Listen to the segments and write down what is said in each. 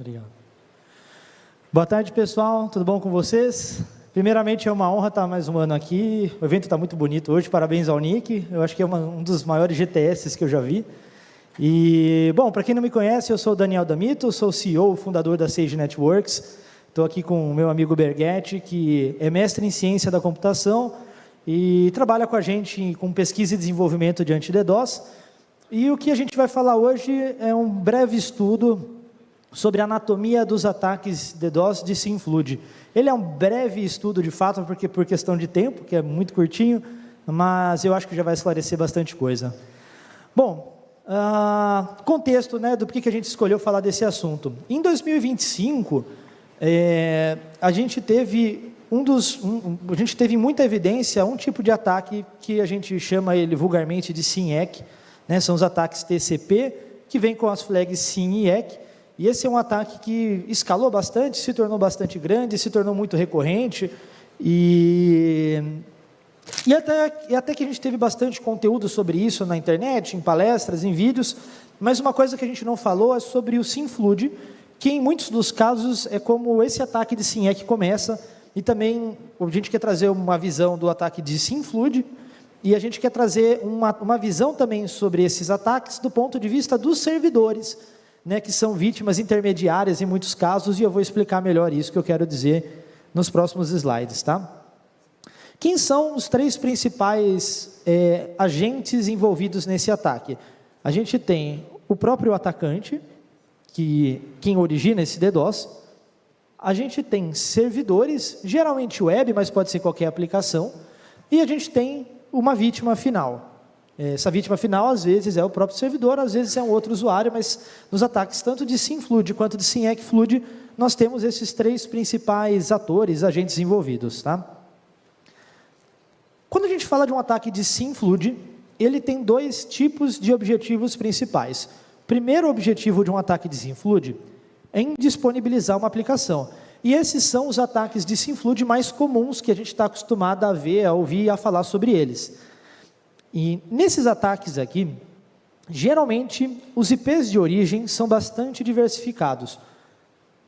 Obrigado. Boa tarde, pessoal. Tudo bom com vocês? Primeiramente, é uma honra estar mais um ano aqui. O evento está muito bonito hoje. Parabéns ao Nick. Eu acho que é um dos maiores GTS que eu já vi. E, bom, para quem não me conhece, eu sou o Daniel D'Amito, sou o CEO, fundador da Sage Networks. Estou aqui com o meu amigo Berghetti, que é mestre em ciência da computação e trabalha com a gente com pesquisa e desenvolvimento de anti-DDoS. E o que a gente vai falar hoje é um breve estudo sobre a anatomia dos ataques DDoS de SymFlood. Ele é um breve estudo, de fato, porque por questão de tempo, que é muito curtinho, mas eu acho que já vai esclarecer bastante coisa. Bom, contexto, né, do que a gente escolheu falar desse assunto. Em 2025, a gente teve muita evidência, um tipo de ataque que a gente chama ele vulgarmente de SYNEC, né, são os ataques TCP, que vem com as flags SYN e EC, e esse é um ataque que escalou bastante, se tornou bastante grande, se tornou muito recorrente, e até que a gente teve bastante conteúdo sobre isso na internet, em palestras, em vídeos, mas uma coisa que a gente não falou é sobre o SymFlood, que em muitos dos casos é como esse ataque de SYNEC começa, e também a gente quer trazer uma visão do ataque de SymFlood, e a gente quer trazer uma visão também sobre esses ataques do ponto de vista dos servidores, né, que são vítimas intermediárias em muitos casos, e eu vou explicar melhor isso que eu quero dizer nos próximos slides, tá? Quem são os três principais agentes envolvidos nesse ataque? A gente tem o próprio atacante, quem origina esse DDoS, a gente tem servidores, geralmente web, mas pode ser qualquer aplicação, e a gente tem uma vítima final. Essa vítima final, às vezes, é o próprio servidor, às vezes é um outro usuário, mas nos ataques tanto de SymFlood quanto de SYNEC-Flood, nós temos esses três principais atores, agentes envolvidos, tá? Quando a gente fala de um ataque de SymFlood, ele tem dois tipos de objetivos principais. O primeiro objetivo de um ataque de SymFlood é indisponibilizar uma aplicação. E esses são os ataques de SymFlood mais comuns que a gente está acostumado a ver, a ouvir e a falar sobre eles. E nesses ataques aqui, geralmente os IPs de origem são bastante diversificados,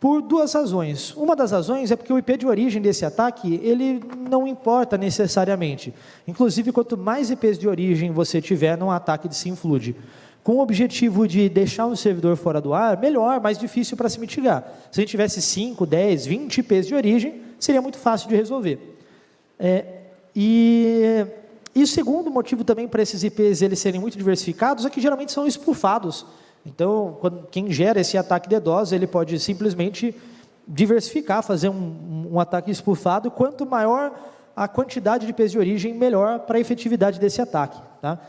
por duas razões. Uma das razões é porque o IP de origem desse ataque, ele não importa necessariamente. Inclusive, quanto mais IPs de origem você tiver num ataque de SymFlood, com o objetivo de deixar um servidor fora do ar, melhor, mais difícil para se mitigar. Se a gente tivesse 5, 10, 20 IPs de origem, seria muito fácil de resolver. E o segundo motivo também para esses IPs eles serem muito diversificados é que geralmente são espufados. Então, quem gera esse ataque DDoS, ele pode simplesmente diversificar, fazer um ataque espufado. Quanto maior a quantidade de IPs de origem, melhor para a efetividade desse ataque, tá?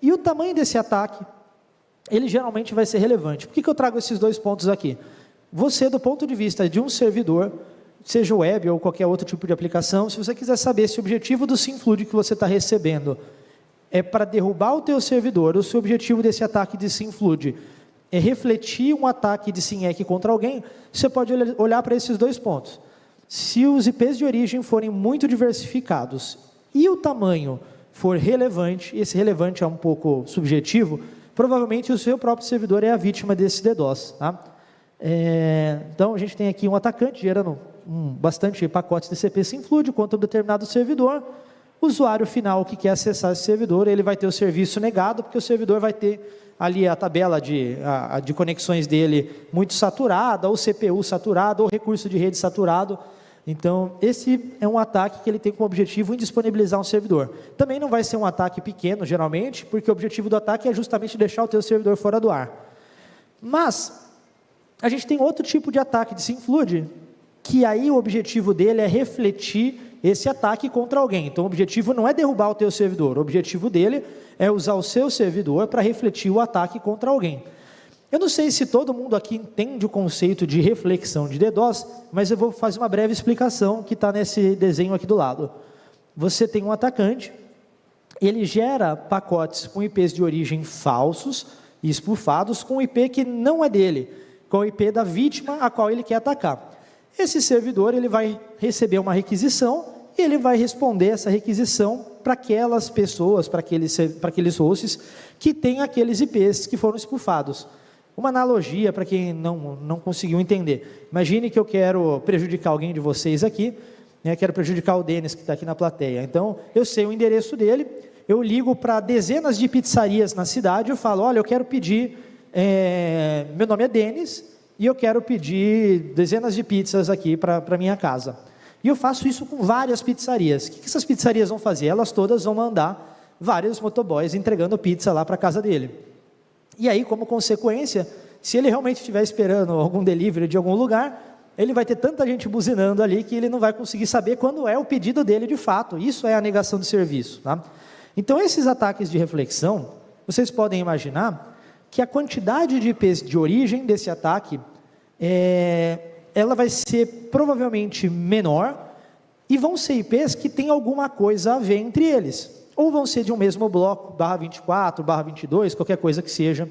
E o tamanho desse ataque, ele geralmente vai ser relevante. Por que eu trago esses dois pontos aqui? Você, do ponto de vista de um servidor, seja web ou qualquer outro tipo de aplicação, se você quiser saber se o objetivo do SymFlood que você está recebendo é para derrubar o teu servidor, ou se o objetivo desse ataque de SymFlood é refletir um ataque de SYNEC contra alguém, você pode olhar para esses dois pontos. Se os IPs de origem forem muito diversificados e o tamanho for relevante, esse relevante é um pouco subjetivo, provavelmente o seu próprio servidor é a vítima desse DDoS, tá? Então, a gente tem aqui um atacante gerando bastante pacotes TCP SymFlood contra um determinado servidor. O usuário final que quer acessar esse servidor, ele vai ter o serviço negado, porque o servidor vai ter ali a tabela de conexões dele muito saturada, ou CPU saturado, ou recurso de rede saturado. Então, esse é um ataque que ele tem como objetivo indisponibilizar um servidor. Também não vai ser um ataque pequeno, geralmente, porque o objetivo do ataque é justamente deixar o teu servidor fora do ar. Mas a gente tem outro tipo de ataque de SymFlood, que aí o objetivo dele é refletir esse ataque contra alguém. Então, o objetivo não é derrubar o teu servidor, o objetivo dele é usar o seu servidor para refletir o ataque contra alguém. Eu não sei se todo mundo aqui entende o conceito de reflexão de DDoS, mas eu vou fazer uma breve explicação que está nesse desenho aqui do lado. Você tem um atacante, ele gera pacotes com IPs de origem falsos e espufados com IP que não é dele, com o IP da vítima a qual ele quer atacar. Esse servidor ele vai receber uma requisição e ele vai responder essa requisição para aquelas pessoas, para aqueles hosts que têm aqueles IPs que foram espufados. Uma analogia para quem não conseguiu entender. Imagine que eu quero prejudicar alguém de vocês aqui, né? Quero prejudicar o Denis que está aqui na plateia. Então, eu sei o endereço dele, eu ligo para dezenas de pizzarias na cidade, eu falo, olha, eu quero pedir, meu nome é Denis, e eu quero pedir dezenas de pizzas aqui para minha casa. E eu faço isso com várias pizzarias. O que essas pizzarias vão fazer? Elas todas vão mandar vários motoboys entregando pizza lá para a casa dele. E aí, como consequência, se ele realmente estiver esperando algum delivery de algum lugar, ele vai ter tanta gente buzinando ali que ele não vai conseguir saber quando é o pedido dele de fato. Isso é a negação de serviço. Tá? Então, esses ataques de reflexão, vocês podem imaginar que a quantidade de IPs de origem desse ataque, ela vai ser provavelmente menor, e vão ser IPs que têm alguma coisa a ver entre eles. Ou vão ser de um mesmo bloco, /24, /22, qualquer coisa que seja.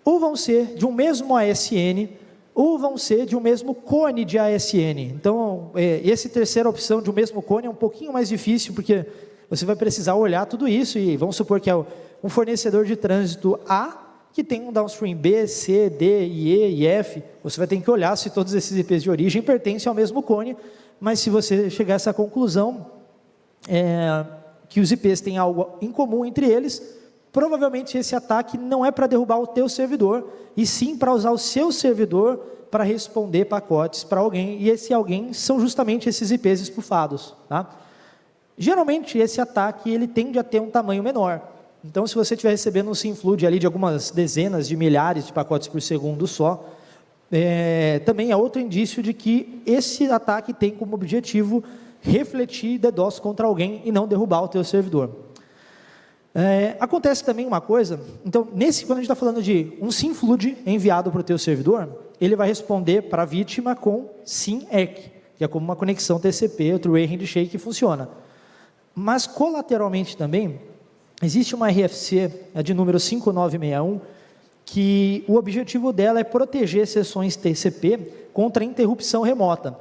Ou vão ser de um mesmo ASN, ou vão ser de um mesmo cone de ASN. Então, essa terceira opção de um mesmo cone é um pouquinho mais difícil, porque você vai precisar olhar tudo isso, e vamos supor que é um fornecedor de trânsito A, que tem um downstream B, C, D, E e F. Você vai ter que olhar se todos esses IPs de origem pertencem ao mesmo cone, mas se você chegar a essa conclusão, que os IPs têm algo em comum entre eles, provavelmente esse ataque não é para derrubar o teu servidor, e sim para usar o seu servidor para responder pacotes para alguém, e esse alguém são justamente esses IPs espufados. Tá? Geralmente, esse ataque ele tende a ter um tamanho menor. Então, se você estiver recebendo um SymFlood ali de algumas dezenas de milhares de pacotes por segundo só, também é outro indício de que esse ataque tem como objetivo refletir DDoS contra alguém e não derrubar o teu servidor. Acontece também uma coisa, então, quando a gente está falando de um SymFlood enviado para o teu servidor, ele vai responder para a vítima com SYNEC, que é como uma conexão TCP, o Two-Way Handshake que funciona. Mas, colateralmente também, existe uma RFC, de número 5961, que o objetivo dela é proteger sessões TCP contra interrupção remota.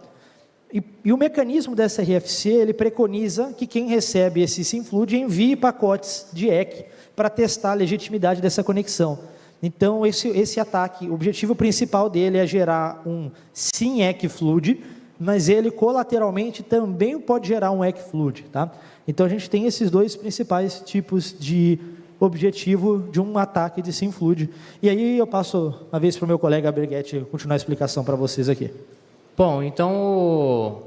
E o mecanismo dessa RFC, ele preconiza que quem recebe esse SymFlood envie pacotes de EC para testar a legitimidade dessa conexão. Então, esse ataque, o objetivo principal dele é gerar um SYNEC flood, mas ele colateralmente também pode gerar um EC flood. Tá? Então, a gente tem esses dois principais tipos de objetivo de um ataque de SymFlood. E aí eu passo a vez para o meu colega Berghetti continuar a explicação para vocês aqui. Bom, então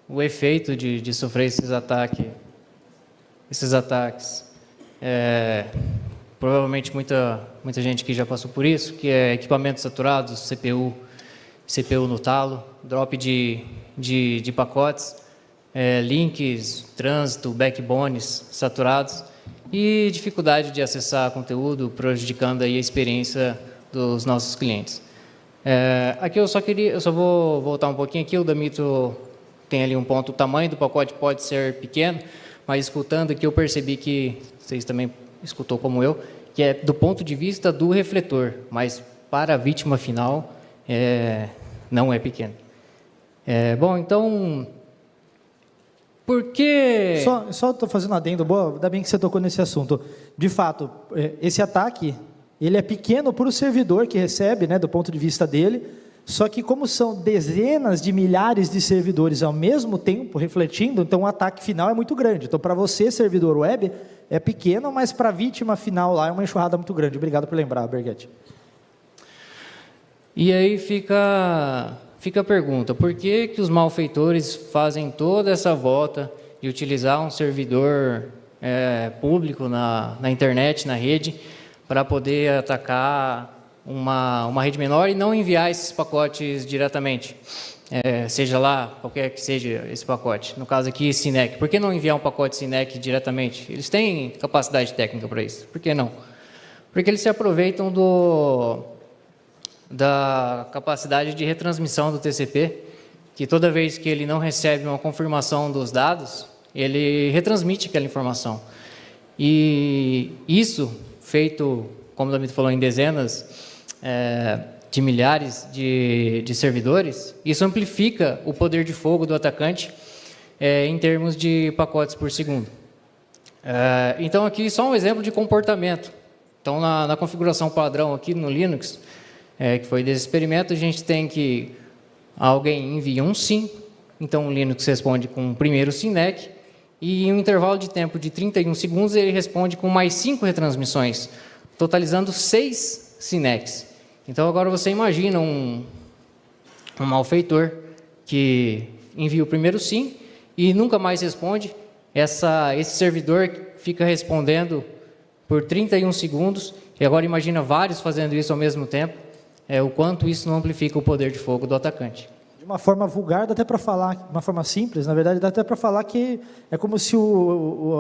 o efeito de sofrer esses ataques, provavelmente muita gente que já passou por isso, que é equipamentos saturados, CPU no talo, drop de pacotes, links, trânsito, backbones saturados e dificuldade de acessar conteúdo, prejudicando aí a experiência dos nossos clientes. Aqui eu só vou voltar um pouquinho aqui, o Damito tem ali um ponto, o tamanho do pacote pode ser pequeno, mas escutando aqui eu percebi que, vocês também escutou como eu, que é do ponto de vista do refletor, mas para a vítima final não é pequeno. Bom, então, por que... Só estou fazendo um adendo, ainda bem que você tocou nesse assunto. De fato, esse ataque... ele é pequeno para o servidor que recebe, né, do ponto de vista dele, só que como são dezenas de milhares de servidores ao mesmo tempo refletindo, então o ataque final é muito grande. Então, para você, servidor web, é pequeno, mas para a vítima final lá é uma enxurrada muito grande. Obrigado por lembrar, Berghetti. E aí fica a pergunta, por que os malfeitores fazem toda essa volta de utilizar um servidor público na internet, na rede, para poder atacar uma rede menor e não enviar esses pacotes diretamente, seja lá, qualquer que seja esse pacote. No caso aqui, SYNEC. Por que não enviar um pacote SYNEC diretamente? Eles têm capacidade técnica para isso. Por que não? Porque eles se aproveitam da capacidade de retransmissão do TCP, que toda vez que ele não recebe uma confirmação dos dados, ele retransmite aquela informação. E isso... feito, como o Damito falou, em dezenas de milhares de servidores, isso amplifica o poder de fogo do atacante em termos de pacotes por segundo. Então, aqui só um exemplo de comportamento. Então, na configuração padrão aqui no Linux, que foi desse experimento, a gente tem que alguém envia um SYN, então o Linux responde com o primeiro SYNEC, e em um intervalo de tempo de 31 segundos ele responde com mais 5 retransmissões, totalizando 6 SYNECs. Então agora você imagina um malfeitor que envia o primeiro SYN e nunca mais responde. Esse servidor fica respondendo por 31 segundos, e agora imagina vários fazendo isso ao mesmo tempo, o quanto isso não amplifica o poder de fogo do atacante. De uma forma vulgar, dá até para falar, de uma forma simples, na verdade, dá até para falar que é como se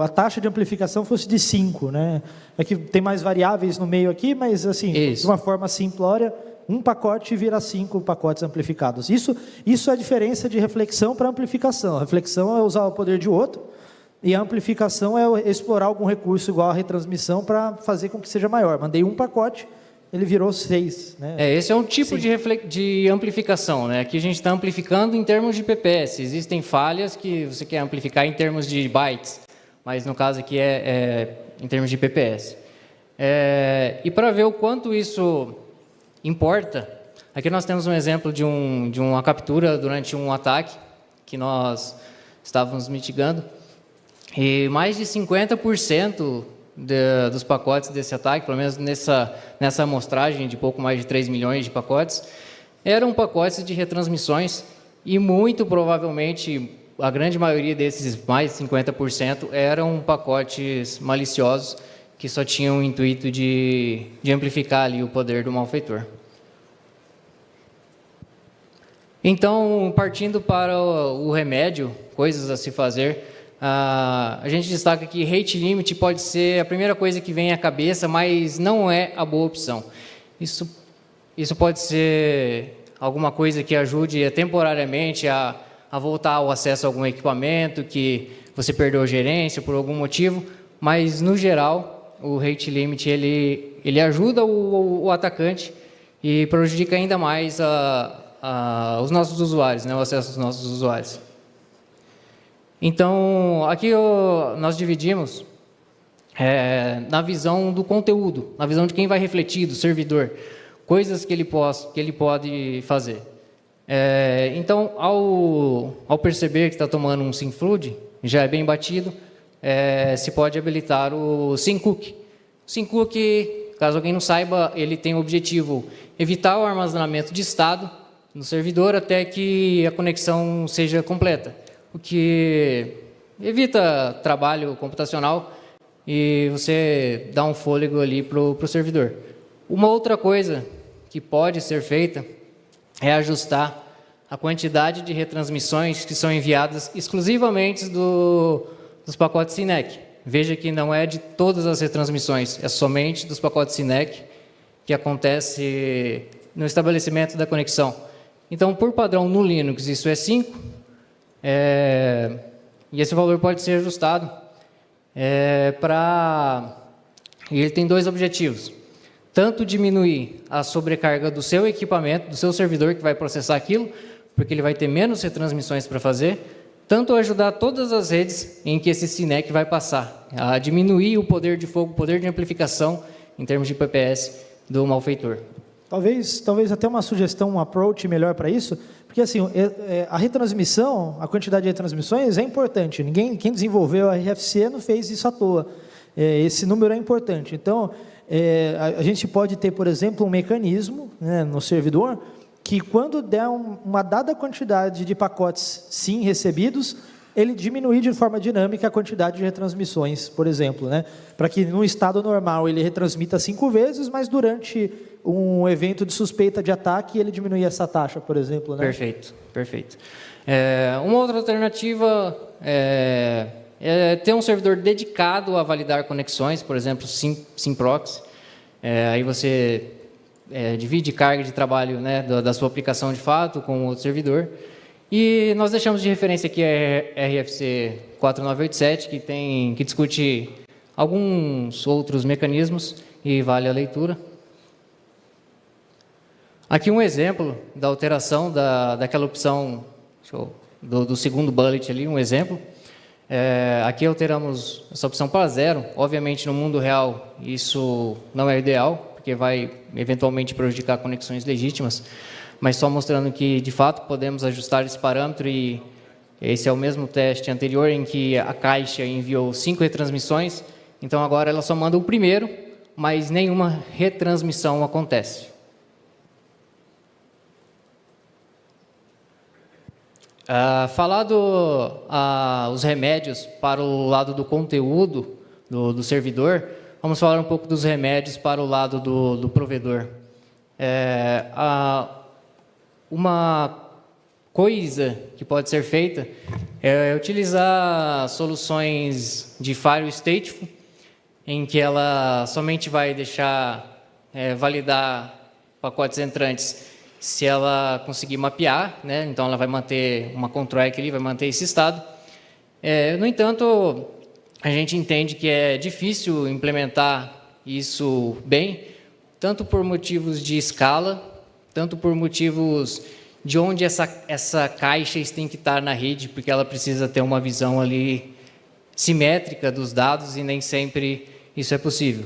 a taxa de amplificação fosse de 5, né? É que tem mais variáveis no meio aqui, mas assim, de uma forma simplória, um pacote vira 5 pacotes amplificados. Isso é a diferença de reflexão para amplificação. A reflexão é usar o poder de outro, e a amplificação é explorar algum recurso igual a retransmissão para fazer com que seja maior. Mandei um pacote, ele virou 6. Né? Esse é um tipo de amplificação. Né? Aqui a gente está amplificando em termos de PPS. Existem falhas que você quer amplificar em termos de bytes, mas no caso aqui é em termos de PPS. E para ver o quanto isso importa, aqui nós temos um exemplo de uma captura durante um ataque que nós estávamos mitigando. E mais de 50% dos pacotes desse ataque, pelo menos nessa amostragem de pouco mais de 3 milhões de pacotes, eram pacotes de retransmissões e muito provavelmente a grande maioria desses, mais de 50%, eram pacotes maliciosos que só tinham o intuito de amplificar ali o poder do malfeitor. Então, partindo para o remédio, coisas a se fazer, a gente destaca que rate limit pode ser a primeira coisa que vem à cabeça, mas não é a boa opção. Isso pode ser alguma coisa que ajude temporariamente a voltar o acesso a algum equipamento, que você perdeu a gerência por algum motivo, mas, no geral, o rate limit ele ajuda o atacante e prejudica ainda mais os nossos usuários, né, o acesso dos nossos usuários. Então, aqui nós dividimos na visão do conteúdo, na visão de quem vai refletir, do servidor, coisas que ele pode fazer. Então, ao perceber que está tomando um SYNFLUD, já é bem batido, se pode habilitar o SYNCOOK. O SYNCOOK, caso alguém não saiba, ele tem o objetivo evitar o armazenamento de estado no servidor até que a conexão seja completa, o que evita trabalho computacional e você dá um fôlego ali para o servidor. Uma outra coisa que pode ser feita é ajustar a quantidade de retransmissões que são enviadas exclusivamente dos pacotes SYNEC. Veja que não é de todas as retransmissões, é somente dos pacotes SYNEC que acontece no estabelecimento da conexão. Então, por padrão no Linux, isso é 5, e esse valor pode ser ajustado e ele tem dois objetivos. Tanto diminuir a sobrecarga do seu equipamento, do seu servidor que vai processar aquilo, porque ele vai ter menos retransmissões para fazer, tanto ajudar todas as redes em que esse SYNEC vai passar, a diminuir o poder de fogo, o poder de amplificação em termos de PPS do malfeitor. Talvez até uma sugestão, um approach melhor para isso, porque assim, a retransmissão, a quantidade de retransmissões é importante. Quem desenvolveu a RFC não fez isso à toa. Esse número é importante. Então, a gente pode ter, por exemplo, um mecanismo, né, no servidor que quando der uma dada quantidade de pacotes SYN recebidos, ele diminuir de forma dinâmica a quantidade de retransmissões, por exemplo, né? Para que no estado normal ele retransmita 5 vezes, mas durante um evento de suspeita de ataque ele diminuir essa taxa, por exemplo, né? Perfeito. Uma outra alternativa é ter um servidor dedicado a validar conexões, por exemplo, SYNProxy. Aí você divide carga de trabalho, né, da sua aplicação de fato com outro servidor. E nós deixamos de referência aqui a RFC 4987, que discute alguns outros mecanismos e vale a leitura. Aqui um exemplo da alteração daquela opção do segundo bullet ali, um exemplo. Aqui alteramos essa opção para 0. Obviamente, no mundo real, isso não é ideal, porque vai eventualmente prejudicar conexões legítimas, mas só mostrando que, de fato, podemos ajustar esse parâmetro e esse é o mesmo teste anterior em que a caixa enviou 5 retransmissões, então agora ela só manda o primeiro, mas nenhuma retransmissão acontece. Os remédios para o lado do conteúdo do servidor, vamos falar um pouco dos remédios para o lado do provedor. Uma coisa que pode ser feita é utilizar soluções de Firewall Stateful, em que ela somente vai deixar validar pacotes entrantes se ela conseguir mapear, né? Então ela vai manter uma control ali, vai manter esse estado. No entanto, a gente entende que é difícil implementar isso bem, tanto por motivos de escala, tanto por motivos de onde essa caixa tem que estar na rede, porque ela precisa ter uma visão ali simétrica dos dados e nem sempre isso é possível.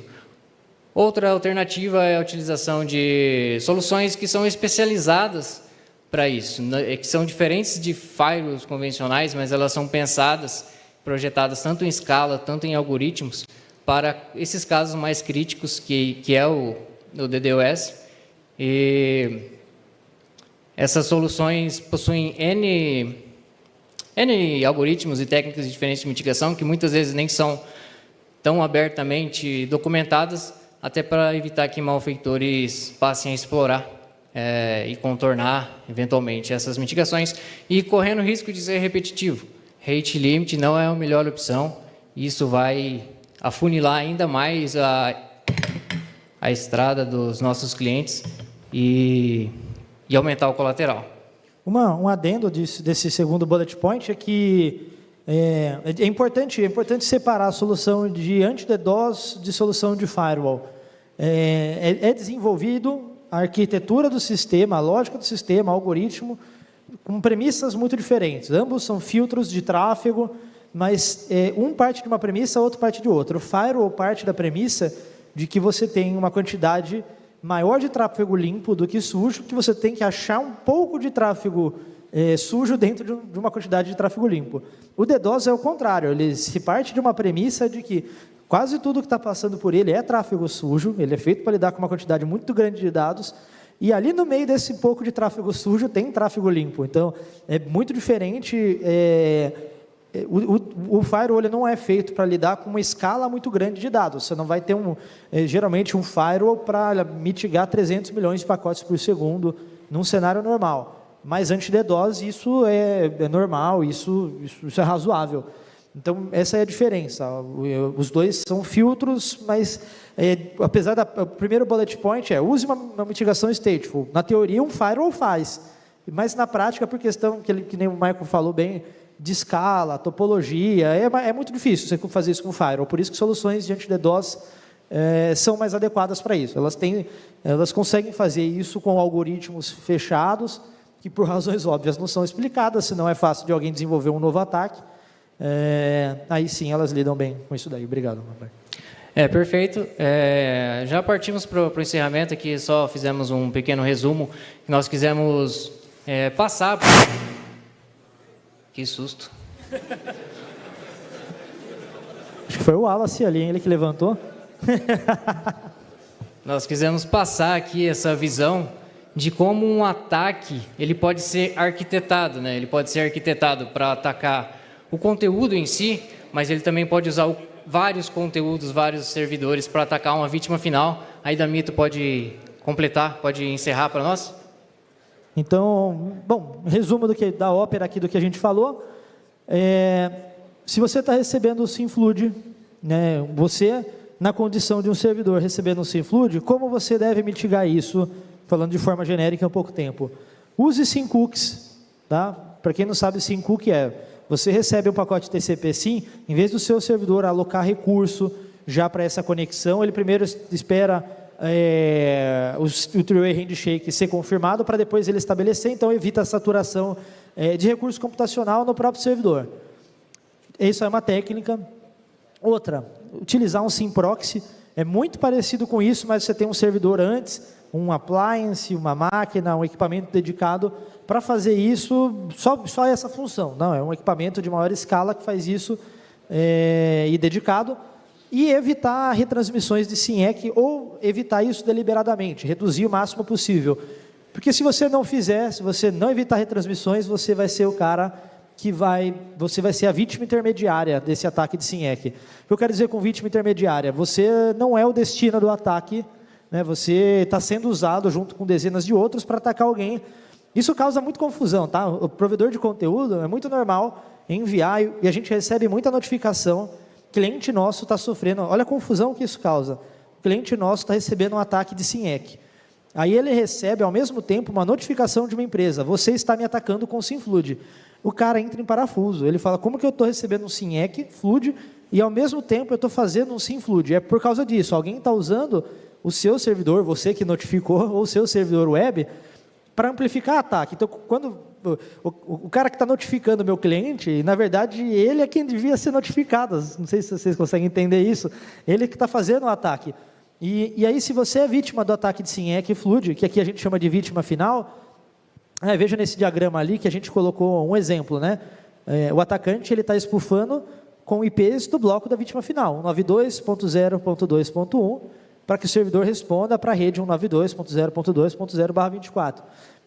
Outra alternativa é a utilização de soluções que são especializadas para isso, que são diferentes de firewalls convencionais, mas elas são pensadas, projetadas tanto em escala, tanto em algoritmos, para esses casos mais críticos, que é o DDoS. E essas soluções possuem N algoritmos e técnicas diferentes de mitigação, que muitas vezes nem são tão abertamente documentadas, até para evitar que malfeitores passem a explorar e contornar, eventualmente, essas mitigações, e correndo o risco de ser repetitivo. Rate limit não é a melhor opção, isso vai afunilar ainda mais a estrada dos nossos clientes e aumentar o colateral. Um adendo desse segundo bullet point é que é importante separar a solução de anti-DDoS de solução de firewall. É desenvolvido a arquitetura do sistema, a lógica do sistema, o algoritmo, com premissas muito diferentes. Ambos são filtros de tráfego, mas um parte de uma premissa, outro parte de outra. O firewall parte da premissa de que você tem uma quantidade maior de tráfego limpo do que sujo, que você tem que achar um pouco de tráfego sujo dentro de uma quantidade de tráfego limpo. O DDoS é o contrário, ele se parte de uma premissa de que quase tudo que está passando por ele é tráfego sujo, ele é feito para lidar com uma quantidade muito grande de dados, e ali no meio desse pouco de tráfego sujo tem tráfego limpo. Então, é muito diferente. O firewall não é feito para lidar com uma escala muito grande de dados. Você não vai ter, geralmente, um firewall para mitigar 300 milhões de pacotes por segundo num cenário normal. Mas anti-DDoS, isso é normal, isso é razoável. Então, essa é a diferença. Os dois são filtros, mas, apesar o primeiro bullet point use uma mitigação stateful. Na teoria, um firewall faz, mas na prática, por questão, que nem o Michael falou bem, de escala, topologia, é muito difícil você fazer isso com firewall. Por isso que soluções de anti-DDoS são mais adequadas para isso. Elas conseguem fazer isso com algoritmos fechados, que por razões óbvias não são explicadas, senão é fácil de alguém desenvolver um novo ataque. Aí sim elas lidam bem com isso daí. Obrigado, meu pai. Perfeito. Já partimos para o encerramento aqui, só fizemos um pequeno resumo. Nós quisemos passar... Que susto. Acho que foi o Wallace ali, ele que levantou. Nós quisemos passar aqui essa visão de como um ataque ele pode ser arquitetado, né? Ele pode ser arquitetado para atacar o conteúdo em si, mas ele também pode usar vários conteúdos, vários servidores para atacar uma vítima final. Aí, Damito, pode completar, pode encerrar para nós? Então, bom, resumo da ópera aqui do que a gente falou. Se você está recebendo o SymFlood, né, você, na condição de um servidor recebendo o SymFlood, como você deve mitigar isso, falando de forma genérica há pouco tempo? Use SymCookies, tá? Para quem não sabe, SymCookie você recebe um pacote TCP/SYM, em vez do seu servidor alocar recurso já para essa conexão, ele primeiro espera o three-way handshake ser confirmado para depois ele estabelecer, então evita a saturação de recurso computacional no próprio servidor. Isso é uma técnica. Outra, utilizar um SymProxy É muito parecido com isso, mas você tem um servidor antes, um appliance, uma máquina, um equipamento dedicado para fazer isso, só essa função. Não, é um equipamento de maior escala que faz isso e dedicado. E evitar retransmissões de SYNEC ou evitar isso deliberadamente, reduzir o máximo possível. Porque se você não fizer, se você não evitar retransmissões, você vai ser o cara você vai ser a vítima intermediária desse ataque de SYNEC. O que eu quero dizer com vítima intermediária? Você não é o destino do ataque, né? Você está sendo usado junto com dezenas de outros para atacar alguém. Isso causa muita confusão, tá? O provedor de conteúdo é muito normal enviar, e a gente recebe muita notificação, cliente nosso está sofrendo, olha a confusão que isso causa. O cliente nosso está recebendo um ataque de SYNEC. Aí ele recebe, ao mesmo tempo, uma notificação de uma empresa, você está me atacando com SYNFlood. O cara entra em parafuso, ele fala, como que eu estou recebendo um SYNEC, Flood, e ao mesmo tempo eu estou fazendo um SYNFlood? É por causa disso, alguém está usando o seu servidor, você que notificou, ou o seu servidor web, para amplificar ataque. Então, quando o cara que está notificando o meu cliente, na verdade, ele é quem devia ser notificado, não sei se vocês conseguem entender isso, ele que está fazendo o ataque. E aí, se você é vítima do ataque de SYNEC e Flood, que aqui a gente chama de vítima final, veja nesse diagrama ali que a gente colocou um exemplo, né? O atacante está spoofando com IPs do bloco da vítima final, 192.0.2.1, para que o servidor responda para a rede 192.0.2.0/24.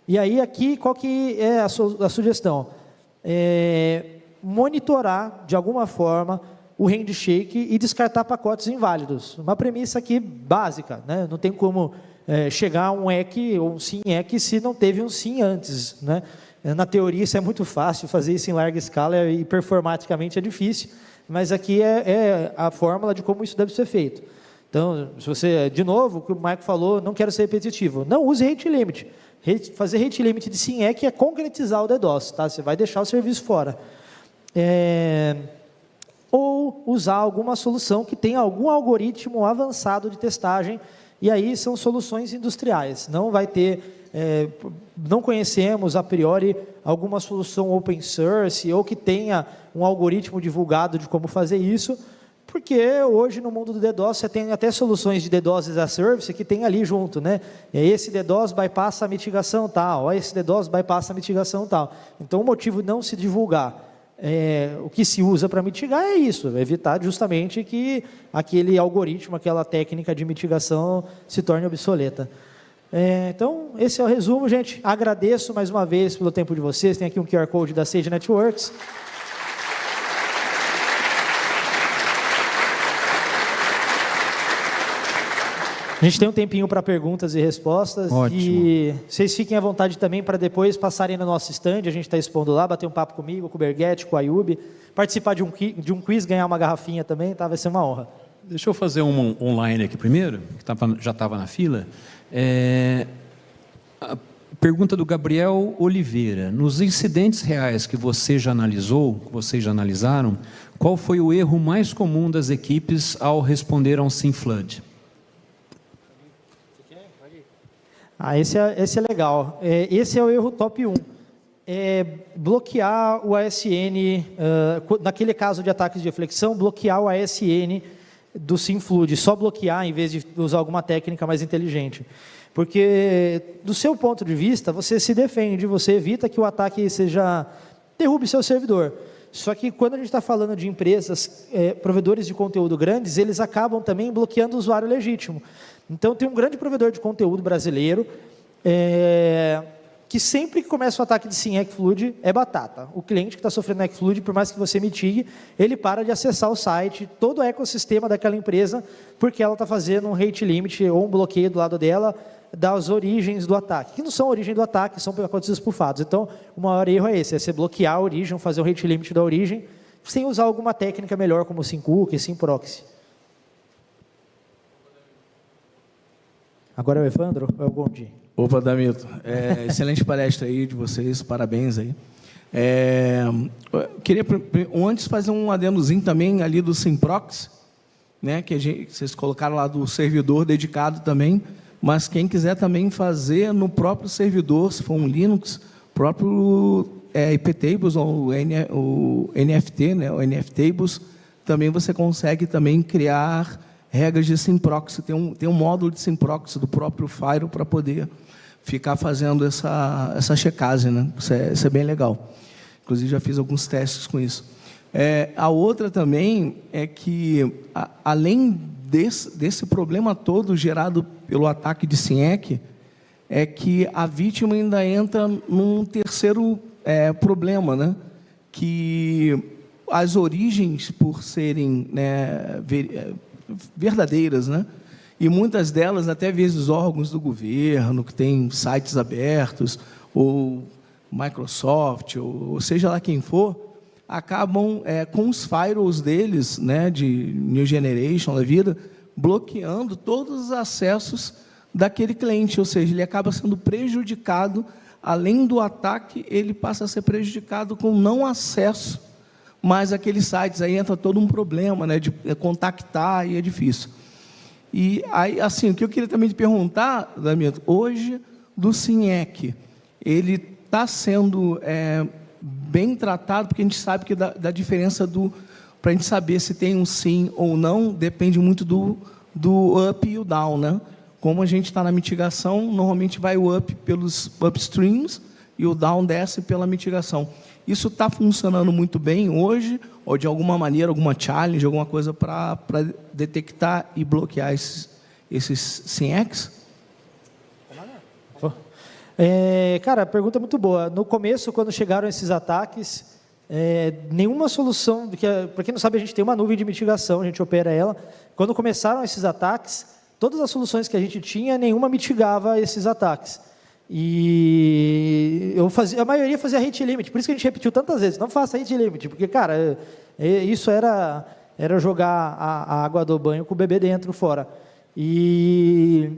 E aí aqui, qual que é a sugestão? Monitorar, de alguma forma, o handshake e descartar pacotes inválidos. Uma premissa aqui básica, né? Não tem como chegar a um EC ou um SYNEC se não teve um SYN antes, né? Na teoria isso é muito fácil, fazer isso em larga escala e performaticamente é difícil, mas aqui é a fórmula de como isso deve ser feito. Então, se você, de novo, o que o Mike falou, não quero ser repetitivo, não use rate limit. Fazer rate limit de SYNEC é concretizar o DDoS, tá? Você vai deixar o serviço fora. Ou usar alguma solução que tenha algum algoritmo avançado de testagem, e aí são soluções industriais. Não vai ter, não conhecemos a priori alguma solução open source ou que tenha um algoritmo divulgado de como fazer isso, porque hoje no mundo do DDoS você tem até soluções de DDoS as a service que tem ali junto, né? E aí esse DDoS bypassa a mitigação tal, esse DDoS bypassa a mitigação tal. Então o motivo de não se divulgar o que se usa para mitigar é isso, evitar justamente que aquele algoritmo, aquela técnica de mitigação se torne obsoleta. Então, esse é o resumo, gente. Agradeço mais uma vez pelo tempo de vocês. Tem aqui um QR Code da Sage Networks. A gente tem um tempinho para perguntas e respostas. Ótimo. E vocês fiquem à vontade também para depois passarem no nosso stand. A gente está expondo lá, bater um papo comigo, com o Berghetti, com a Ayub. Participar de um quiz, ganhar uma garrafinha também, tá? Vai ser uma honra. Deixa eu fazer um online aqui primeiro, que já estava na fila. A pergunta do Gabriel Oliveira. Nos incidentes reais que você já analisou, que vocês já analisaram, qual foi o erro mais comum das equipes ao responder a um SYNFlood? Esse é legal. Esse é o erro top 1. Bloquear o ASN, naquele caso de ataques de reflexão, bloquear o ASN do SYNFlood, só bloquear em vez de usar alguma técnica mais inteligente. Porque, do seu ponto de vista, você se defende, você evita que o ataque derrube seu servidor. Só que quando a gente está falando de empresas, provedores de conteúdo grandes, eles acabam também bloqueando o usuário legítimo. Então, tem um grande provedor de conteúdo brasileiro, que sempre que começa o ataque de SYN Flood, é batata. O cliente que está sofrendo Flood, por mais que você mitigue, ele para de acessar o site, todo o ecossistema daquela empresa, porque ela está fazendo um rate limit ou um bloqueio do lado dela das origens do ataque, que não são a origem do ataque, são pacotes espufados. Então, o maior erro é esse, você bloquear a origem, fazer um rate limit da origem, sem usar alguma técnica melhor, como SYNCOOKIE, SYNProxy. Agora é o Evandro ou é o Gondi? Opa, Damito. Excelente palestra aí de vocês, parabéns aí. Queria antes fazer um adendozinho também ali do SYNProxy, né, que vocês colocaram lá do servidor dedicado também, mas quem quiser também fazer no próprio servidor, se for um Linux, próprio iptables ou o NFT, né, o NFTables, também você consegue também criar regras de SymProxy, tem um módulo de SymProxy do próprio Firewall para poder ficar fazendo essa checagem, né? Isso é bem legal. Inclusive, já fiz alguns testes com isso. A outra também é que, além desse problema todo gerado pelo ataque de SYNEC, é que a vítima ainda entra num terceiro problema, né? Que as origens, por serem, né, verdadeiras, né? E muitas delas, até vezes, órgãos do governo, que têm sites abertos, ou Microsoft, ou seja lá quem for, acabam, com os firewalls deles, né, de New Generation da vida, bloqueando todos os acessos daquele cliente, ou seja, ele acaba sendo prejudicado, além do ataque, ele passa a ser prejudicado com não acesso, mas aqueles sites, aí entra todo um problema, né, de contactar, e é difícil. E aí, assim, o que eu queria também te perguntar, Damiento, hoje, do SYNEC, ele está sendo bem tratado, porque a gente sabe que da diferença para a gente saber se tem um sim ou não, depende muito do up e o down, né? Como a gente está na mitigação, normalmente vai o up pelos upstreams e o down desce pela mitigação. Isso está funcionando muito bem hoje, ou de alguma maneira, alguma challenge, alguma coisa para detectar e bloquear esses SYNECs? Cara, a pergunta é muito boa. No começo, quando chegaram esses ataques, nenhuma solução, para quem não sabe, a gente tem uma nuvem de mitigação, a gente opera ela. Quando começaram esses ataques, todas as soluções que a gente tinha, nenhuma mitigava esses ataques. E a maioria fazia rate limit, por isso que a gente repetiu tantas vezes, não faça rate limit, porque, cara, isso era jogar a água do banho com o bebê dentro, fora. E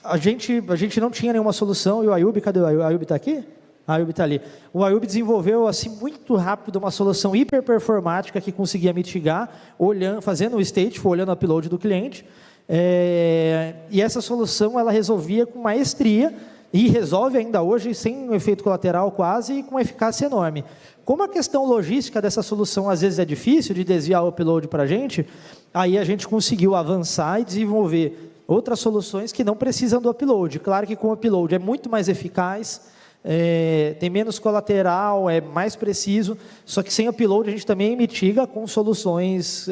a gente não tinha nenhuma solução, e o Ayub, cadê o Ayub? O Ayub está aqui? O Ayub está ali. O Ayub desenvolveu, assim, muito rápido, uma solução hiperperformática que conseguia mitigar, fazendo o stateful, olhando o upload do cliente, e essa solução, ela resolvia com maestria, e resolve ainda hoje, sem um efeito colateral quase, e com uma eficácia enorme. Como a questão logística dessa solução, às vezes, é difícil de desviar o upload para a gente, aí a gente conseguiu avançar e desenvolver outras soluções que não precisam do upload. Claro que com o upload é muito mais eficaz, tem menos colateral, é mais preciso, só que sem upload a gente também mitiga com soluções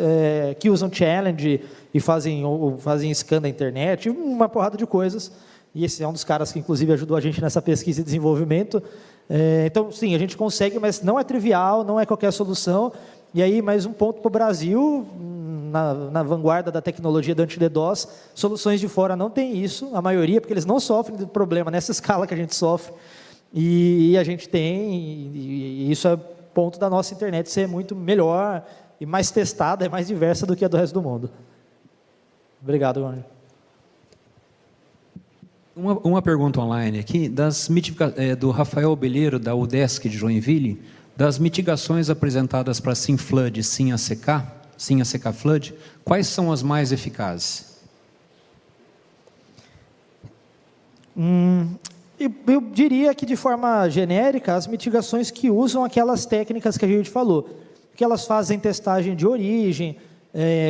que usam challenge e fazem scan da internet, uma porrada de coisas. E esse é um dos caras que, inclusive, ajudou a gente nessa pesquisa e desenvolvimento. Então, sim, a gente consegue, mas não é trivial, não é qualquer solução. E aí, mais um ponto para o Brasil, na vanguarda da tecnologia do anti-DDoS, soluções de fora não tem isso, a maioria, porque eles não sofrem do problema nessa escala que a gente sofre. E a gente tem, e isso é ponto da nossa internet ser muito melhor e mais testada, mais diversa do que a do resto do mundo. Obrigado, Gorney. Uma pergunta online aqui, do Rafael Beleiro, da UDESC de Joinville, das mitigações apresentadas para SymFlood e SymACK Flood, quais são as mais eficazes? Eu diria que, de forma genérica, as mitigações que usam aquelas técnicas que a gente falou, que elas fazem testagem de origem,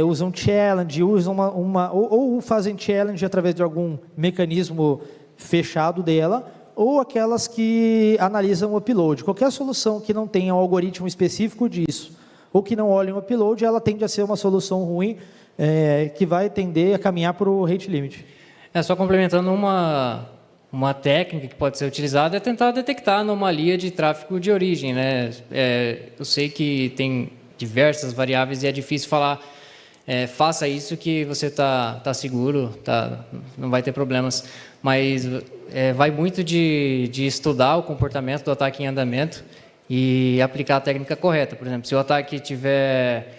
usam challenge, usam ou fazem challenge através de algum mecanismo fechado dela, ou aquelas que analisam o upload. Qualquer solução que não tenha um algoritmo específico disso, ou que não olhe o upload, ela tende a ser uma solução ruim, que vai tender a caminhar para o rate limit. Só complementando, uma técnica que pode ser utilizada é tentar detectar anomalia de tráfego de origem, né? Eu sei que tem diversas variáveis e é difícil falar, faça isso que você está seguro, não vai ter problemas, mas vai muito de estudar o comportamento do ataque em andamento e aplicar a técnica correta. Por exemplo, se o ataque tiver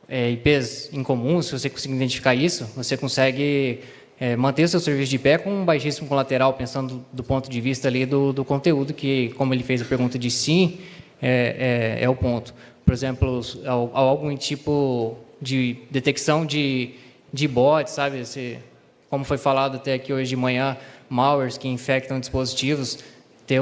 IPs incomuns, se você conseguir identificar isso, você consegue manter o seu serviço de pé com um baixíssimo colateral, pensando do ponto de vista ali do conteúdo, que, como ele fez a pergunta de sim, é o ponto. Por exemplo, algum tipo de detecção de bots, sabe? Como foi falado até aqui hoje de manhã, malwares que infectam dispositivos, ter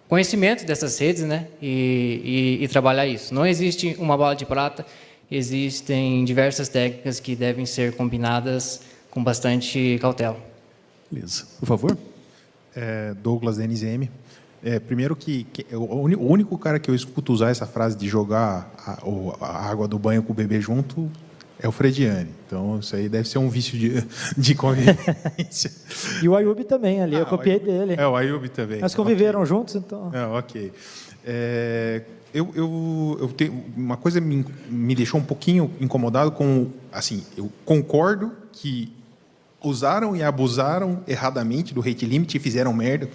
conhecimento dessas redes, né? E trabalhar isso. Não existe uma bala de prata existem diversas técnicas que devem ser combinadas com bastante cautela. Beleza. Por favor. Douglas, da NZM. Primeiro o único cara que eu escuto usar essa frase de jogar a água do banho com o bebê junto é o Frediani. Então, isso aí deve ser um vício de convivência. E o Ayub também ali, eu copiei dele. O Ayub também. Nós conviveram juntos, então... Ok. Eu tenho uma coisa me deixou um pouquinho incomodado com, assim, eu concordo que usaram e abusaram erradamente do rate limit e fizeram merda,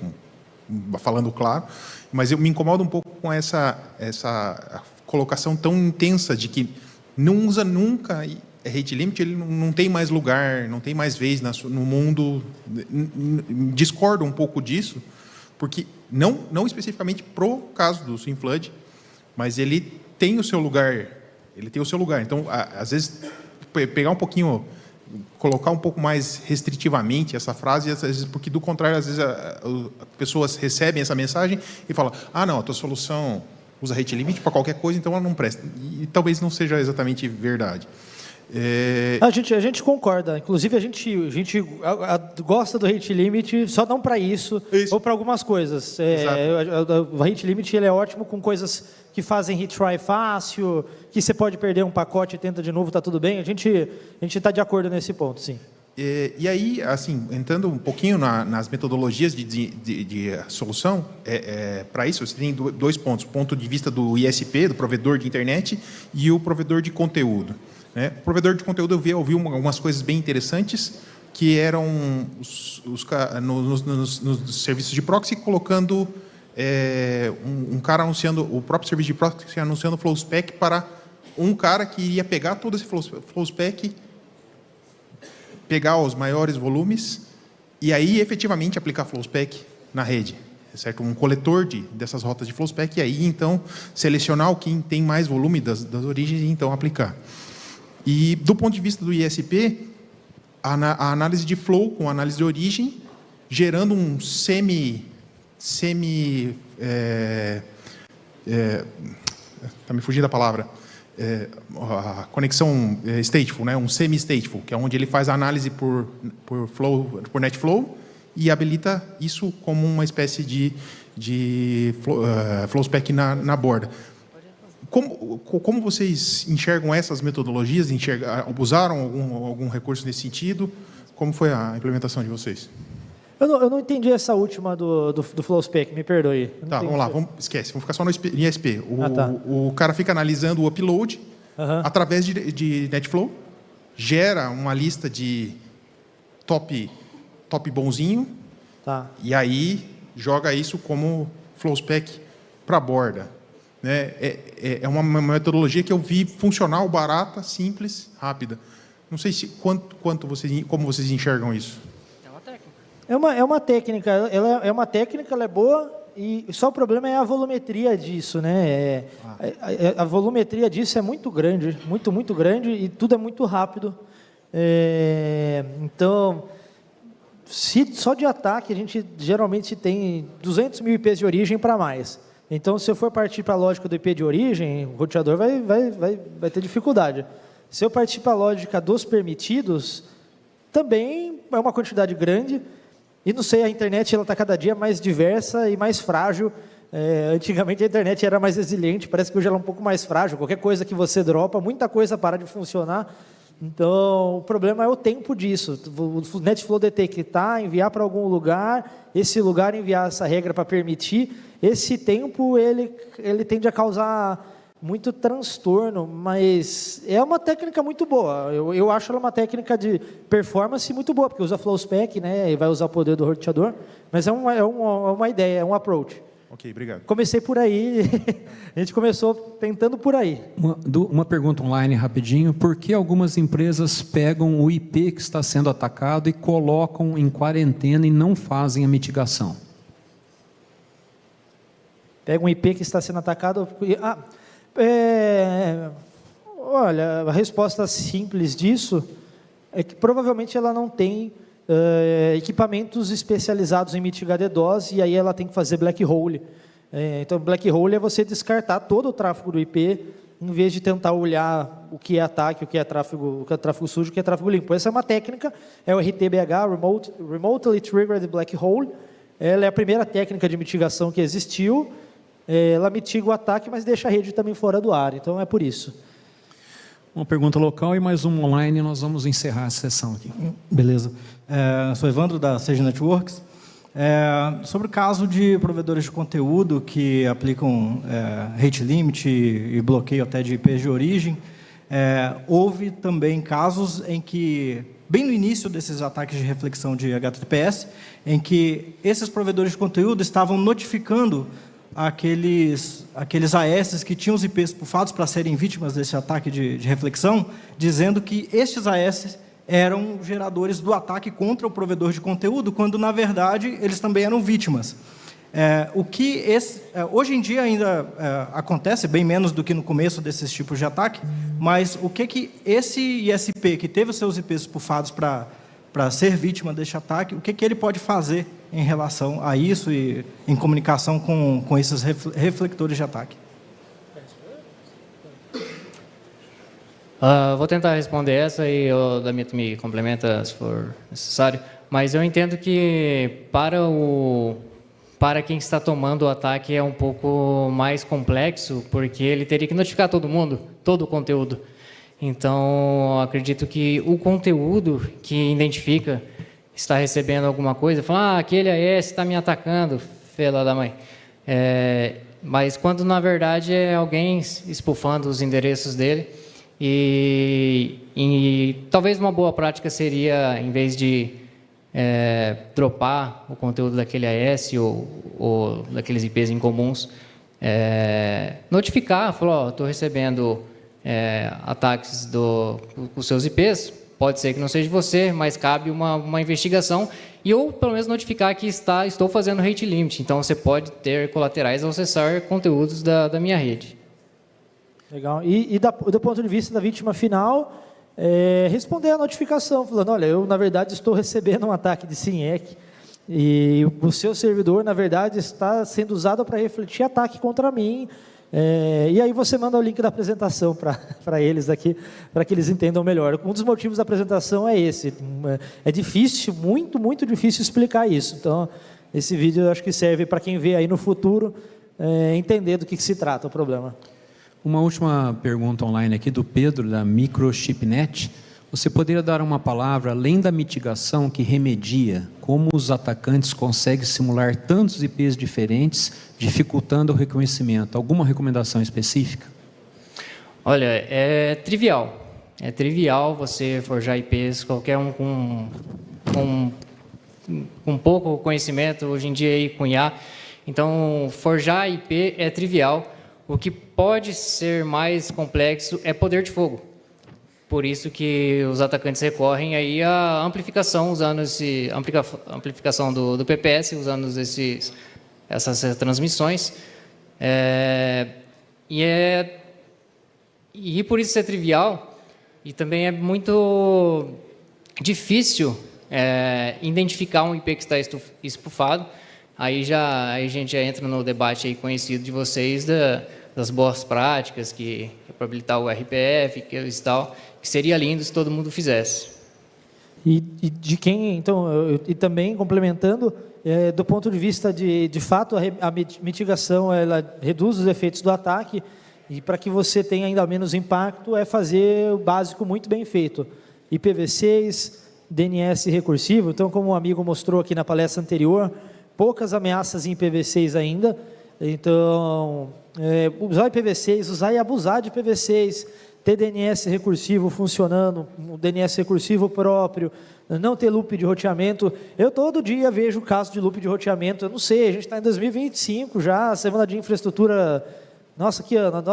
falando claro, mas eu me incomodo um pouco com essa colocação tão intensa de que não usa nunca rate limit, ele não tem mais lugar, não tem mais vez no mundo. Discordo um pouco disso, porque não especificamente pro caso do Swing Flood, mas ele tem o seu lugar. Então, às vezes, pegar um pouquinho, colocar um pouco mais restritivamente essa frase, às vezes, porque do contrário, às vezes as pessoas recebem essa mensagem e falam: não, a tua solução usa rate limit para qualquer coisa, então ela não presta. E talvez não seja exatamente verdade. A gente concorda. Inclusive, a gente gosta do rate limit, só não para isso, ou para algumas coisas. O rate limit ele é ótimo com coisas que fazem retry fácil, que você pode perder um pacote e tenta de novo, está tudo bem. A gente está de acordo nesse ponto, sim. E aí, assim, entrando um pouquinho nas metodologias de solução, para isso você tem dois pontos: o ponto de vista do ISP, do provedor de internet, e o provedor de conteúdo. O provedor de conteúdo, eu vi algumas coisas bem interessantes, que eram nos serviços de proxy, colocando um cara anunciando, o próprio serviço de proxy anunciando o flow spec para um cara que iria pegar todo esse flow spec, pegar os maiores volumes e aí efetivamente aplicar flow spec na rede, certo? Um coletor dessas rotas de flow spec, e aí então selecionar o que tem mais volume das origens e então aplicar. E do ponto de vista do ISP, a análise de flow com a análise de origem, gerando um está me fugindo a palavra, a conexão stateful, um semi-stateful, que é onde ele faz a análise por NetFlow e habilita isso como uma espécie de flow spec na borda. Como vocês enxergam essas metodologias? Usaram algum recurso nesse sentido? Como foi a implementação de vocês? Eu não entendi essa última do flow spec, me perdoe. Tá, vamos lá, esquece, vamos ficar só no ISP. O cara fica analisando o upload através de NetFlow, gera uma lista de top bonzinho, e aí joga isso como flow spec para a borda. É uma metodologia que eu vi funcional, barata, simples, rápida. Não sei como vocês enxergam isso. É uma técnica. Ela é boa, e só o problema é a volumetria disso, né? A volumetria disso é muito grande, muito grande, e tudo é muito rápido. Então, só de ataque a gente geralmente tem 200 mil IPs de origem para mais. Então, se eu for partir para a lógica do IP de origem, o roteador vai ter dificuldade. Se eu partir para a lógica dos permitidos, também é uma quantidade grande. E não sei, a internet está cada dia mais diversa e mais frágil. Antigamente a internet era mais resiliente, parece que hoje ela é um pouco mais frágil. Qualquer coisa que você dropa, muita coisa para de funcionar. Então, o problema é o tempo disso. O NetFlow detectar, enviar para algum lugar, esse lugar enviar essa regra para permitir. Esse tempo, ele tende a causar muito transtorno, mas é uma técnica muito boa. Eu acho ela uma técnica de performance muito boa, porque usa flow spec, né, e vai usar o poder do roteador, mas é uma ideia, é um approach. Ok, obrigado. Comecei por aí, a gente começou tentando por aí. Uma pergunta online rapidinho: por que algumas empresas pegam o IP que está sendo atacado e colocam em quarentena e não fazem a mitigação? Pega um IP que está sendo atacado... olha, a resposta simples disso é que provavelmente ela não tem equipamentos especializados em mitigar DDoS, e aí ela tem que fazer black hole. Então, black hole é você descartar todo o tráfego do IP em vez de tentar olhar o que é ataque, o que é tráfego sujo, o que é tráfego limpo. Essa é uma técnica, é o RTBH, Remotely Triggered Black Hole. Ela é a primeira técnica de mitigação que existiu. Ela mitiga o ataque, mas deixa a rede também fora do ar. Então, é por isso. Uma pergunta local e mais uma online, e nós vamos encerrar a sessão aqui. Beleza. Sou Evandro, da Sage Networks. Sobre o caso de provedores de conteúdo que aplicam rate limit e bloqueio até de IPs de origem, houve também casos em que, bem no início desses ataques de reflexão de HTTPS, em que esses provedores de conteúdo estavam notificando aqueles AS que tinham os IPs pufados para serem vítimas desse ataque de reflexão, dizendo que estes AS eram geradores do ataque contra o provedor de conteúdo, quando, na verdade, eles também eram vítimas. Hoje em dia ainda acontece, bem menos do que no começo desses tipos de ataque, mas o que esse ISP, que teve os seus IPs pufados para ser vítima deste ataque, o que ele pode fazer em relação a isso e em comunicação com esses reflectores de ataque? Vou tentar responder essa e o Damito me complementa se for necessário. Mas eu entendo que para quem está tomando o ataque é um pouco mais complexo, porque ele teria que notificar todo mundo, todo o conteúdo. Então, acredito que o conteúdo que identifica está recebendo alguma coisa, fala, aquele AS está me atacando, fela da mãe. Mas quando, na verdade, é alguém espufando os endereços dele. E talvez uma boa prática seria, em vez de dropar o conteúdo daquele AS ou daqueles IPs incomuns, notificar, falar, estou recebendo ataques com seus IPs, pode ser que não seja você, mas cabe uma investigação, ou pelo menos notificar que estou fazendo rate limit, então você pode ter colaterais ao acessar conteúdos da minha rede. Legal. E do ponto de vista da vítima final, responder a notificação, falando, olha, eu, na verdade, estou recebendo um ataque de SYNEC e o seu servidor, na verdade, está sendo usado para refletir ataque contra mim. E aí você manda o link da apresentação para eles aqui, para que eles entendam melhor. Um dos motivos da apresentação é esse. É difícil, muito, muito difícil explicar isso. Então, esse vídeo eu acho que serve para quem vê aí no futuro entender do que se trata o problema. Uma última pergunta online aqui do Pedro, da Microchipnet. Você poderia dar uma palavra, além da mitigação, que remedia como os atacantes conseguem simular tantos IPs diferentes, dificultando o reconhecimento? Alguma recomendação específica? Olha, é trivial. É trivial você forjar IPs, qualquer um com pouco conhecimento, hoje em dia, aí, com IA. Então, forjar IP é trivial. O que pode ser mais complexo é poder de fogo. Por isso que os atacantes recorrem aí à amplificação, usando amplificação do PPS, usando essas transmissões. E por isso é trivial, e também é muito difícil identificar um IP que está espufado. Aí a gente já entra no debate aí conhecido de vocês das boas práticas, que é para habilitar o RPF, que seria lindo se todo mundo fizesse. E de quem, então, e também complementando, do ponto de vista de fato, a mitigação ela reduz os efeitos do ataque, e para que você tenha ainda menos impacto, é fazer o básico muito bem feito. IPv6, DNS recursivo, então, como o amigo mostrou aqui na palestra anterior, poucas ameaças em IPv6 ainda, então, usar IPv6, usar e abusar de IPv6, ter DNS recursivo funcionando, um DNS recursivo próprio, não ter loop de roteamento. Eu todo dia vejo o caso de loop de roteamento, eu não sei, a gente está em 2025 já, semana de infraestrutura, nossa, que ano?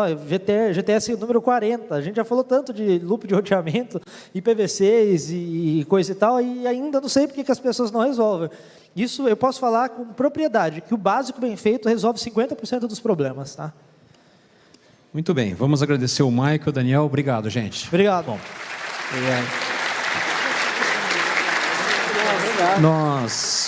GTS número 40, a gente já falou tanto de loop de roteamento, IPv6 e coisa e tal, e ainda não sei porque que as pessoas não resolvem. Isso eu posso falar com propriedade, que o básico bem feito resolve 50% dos problemas. Tá? Muito bem, vamos agradecer o Michael, Daniel, obrigado, gente. Obrigado. Bom. Obrigado. Nós